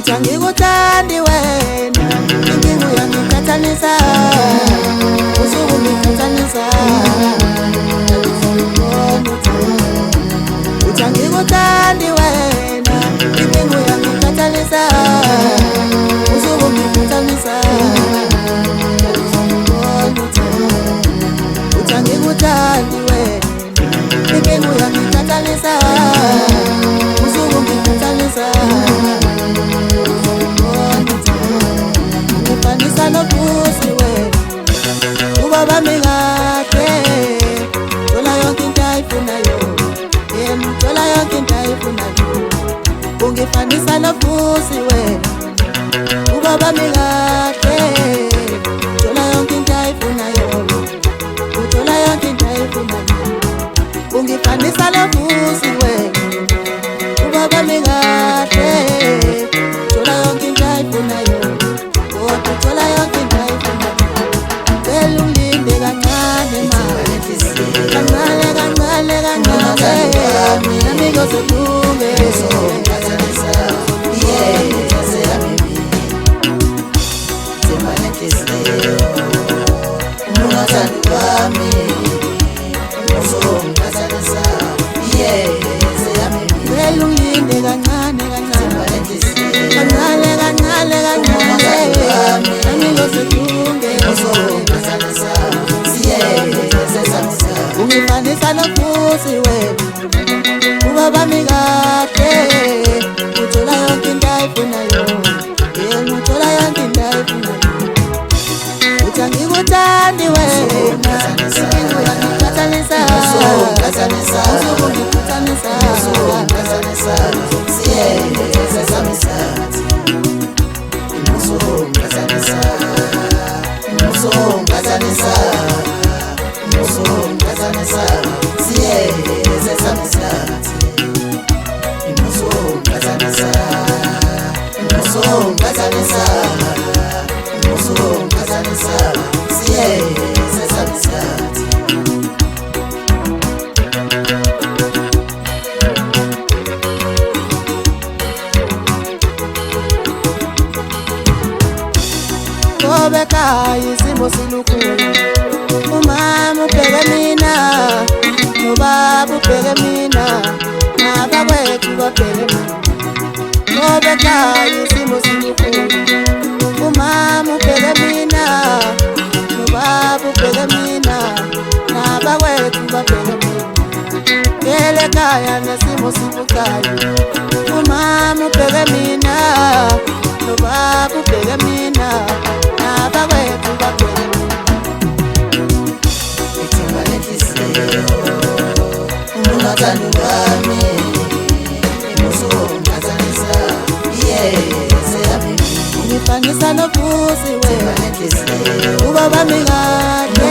Ngikuthandi wena inkinga uyangikhathalisa usuku ngikhathalisa ngikuthandi wena inkinga uyangikhathalisa usuku ngikhathalisa ngikuthandi wena inkinga uyangikhathalisa usuku ngikhathalisa ngifanisa nobusi wena ubaba mingade thola yonke into ayifunayo yena thola yonke into ayifunayo ungifanisa nobusi wena ubaba mingade thola yonke into ayifunayo thola yonke into ayifunayo ungifanisa nobusi wena ubaba mingade thola yonke into ayifunayo thola yonke into ayifunayo cela ungilinde kancane mama kancane kancane kancane nami ngizolunge ngizokhathalisa ungathandi kwami ngizokhathalisa cela ungilinde kancane kancane kancane kancane kancane nami ngizolunge ngizokhathalisa ungifanisa nobusi wena ubaba mingade uthola yonke into ayifunayo yena uthola yonke into ayifunayo uthi angikuthandi wena inkinga uyangikhathalisa usuku ngikhathalisa Kobeka isimo silukhulu umama ubheke mina nobaba ubheke mina nabakwethu babheke mina kobeka isimo silukhulu umama ubheke mina nobaba ubheke mina nabakwethu babheke mina ngele ekhaya nesimo sibucayi umama ubheke mina nobaba ubheke mina nabakwethu babheke mina ithemba lenhliziyo ungathandi kwami ngizokhathalisa ngifanisa nobusi wena ubaba mingade